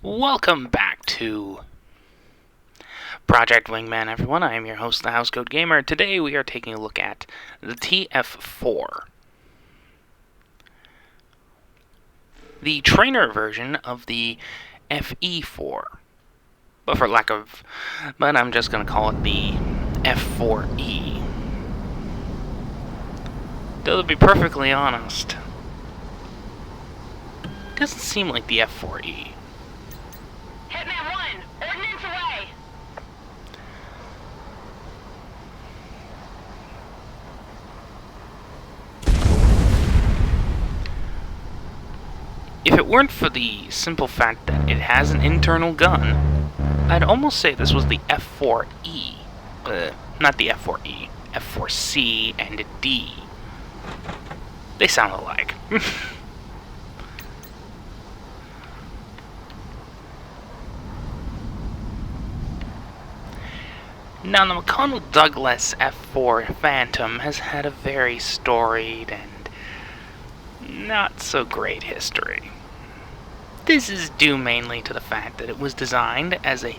Welcome back to Project Wingman, everyone. I am your host, the Housecoat Gamer. Today we are taking a look at the F-4, the trainer version of the Fe-4. But I'm just going to call it the F-4E. Though to be perfectly honest, it doesn't seem like the F-4E. Hitman 1, ordnance away! If it weren't for the simple fact that it has an internal gun, I'd almost say this was the F-4E. Not the F-4E. F-4C and D. They sound alike. Now, the McConnell Douglas F-4 Phantom has had a very storied and not so great history. This is due mainly to the fact that it was designed as a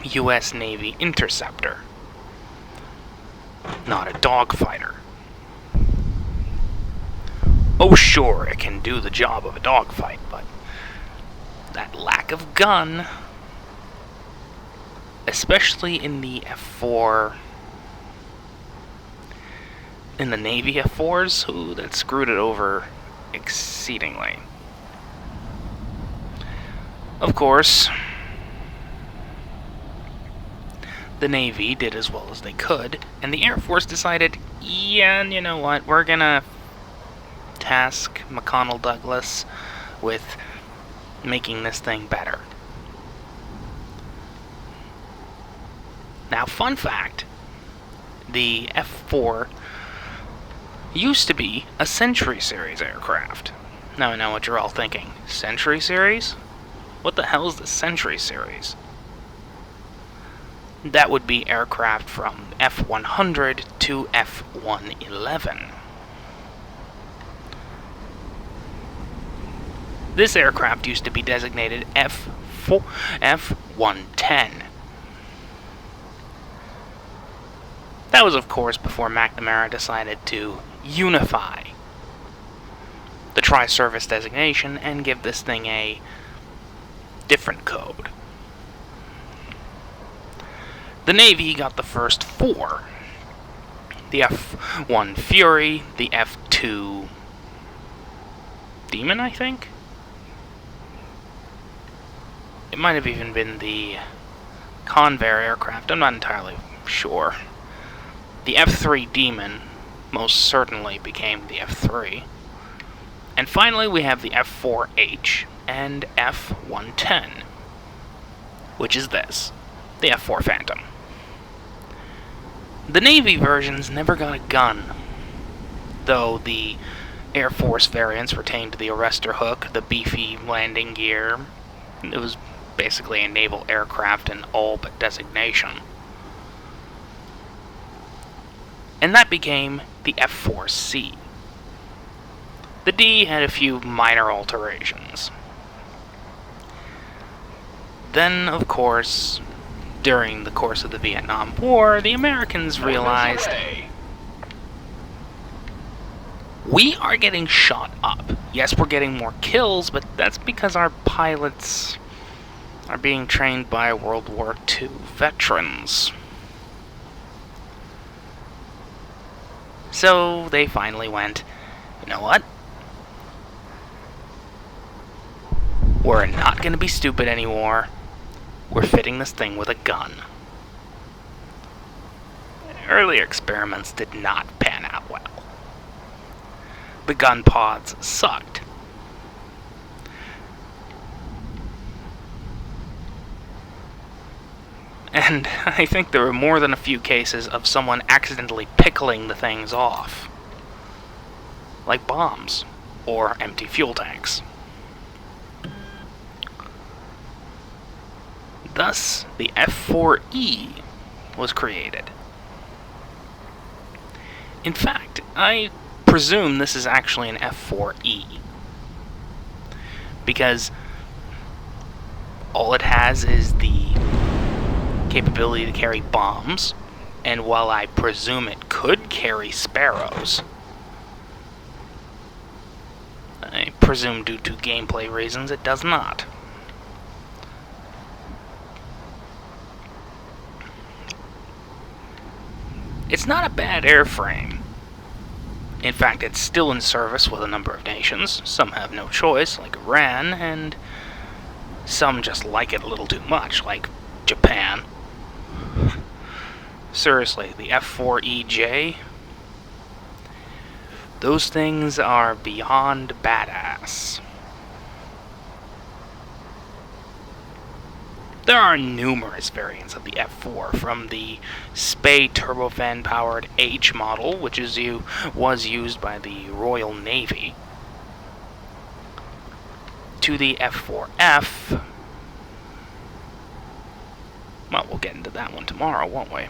U.S. Navy interceptor, not a dogfighter. Oh sure, it can do the job of a dogfight, but that lack of gun, especially in the F-4, in the Navy F-4s, that screwed it over exceedingly. Of course, the Navy did as well as they could, and the Air Force decided, yeah, you know what, we're gonna task McConnell Douglas with making this thing better. Now, fun fact, the F-4 used to be a Century Series aircraft. Now I know what you're all thinking. Century Series? What the hell is the Century Series? That would be aircraft from F-100 to F-111. This aircraft used to be designated F-110. That was, of course, before McNamara decided to unify the tri-service designation and give this thing a different code. The Navy got the first four: the F-1 Fury, the F-2 Demon, I think? It might have even been the Convair aircraft, I'm not entirely sure. The F-3 Demon most certainly became the F-3. And finally we have the F-4H and F-110, which is this, the F-4 Phantom. The Navy versions never got a gun, though the Air Force variants retained the arrestor hook, the beefy landing gear. It was basically a naval aircraft in all but designation. And that became the F-4C. The D had a few minor alterations. Then, of course, during the course of the Vietnam War, the Americans realized we are getting shot up. Yes, we're getting more kills, but that's because our pilots are being trained by World War II veterans. So they finally went, you know what? We're not going to be stupid anymore. We're fitting this thing with a gun. Earlier experiments did not pan out well. The gun pods sucked. And I think there were more than a few cases of someone accidentally pickling the things off. Like bombs, or empty fuel tanks. Thus, the F-4E was created. In fact, I presume this is actually an F-4E. Because All it has is the capability to carry bombs, and while I presume it could carry Sparrows, I presume due to gameplay reasons it does not. It's not a bad airframe. In fact, it's still in service with a number of nations. Some have no choice, like Iran, and some just like it a little too much, like Japan. Seriously, the F-4EJ, those things are beyond badass. There are numerous variants of the F-4, from the Spey turbofan-powered H model, which was used by the Royal Navy, to the F-4F. Well, we'll get into that one tomorrow, won't we?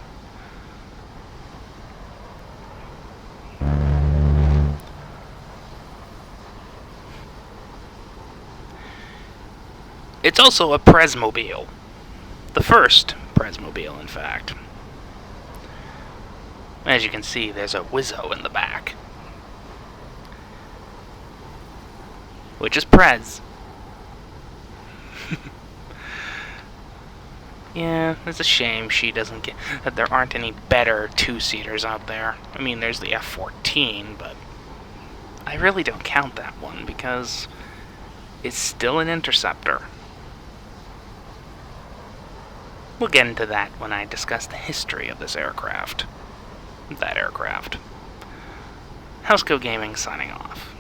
It's also a Presmobile. The first Presmobile, in fact. As you can see, there's a Wizzo in the back, which is Prez. Yeah, it's a shame she doesn't get that there aren't any better two-seaters out there. I mean, there's the F-14, but I really don't count that one because it's still an interceptor. We'll get into that when I discuss the history of this aircraft. That aircraft. Housecoat Gaming signing off.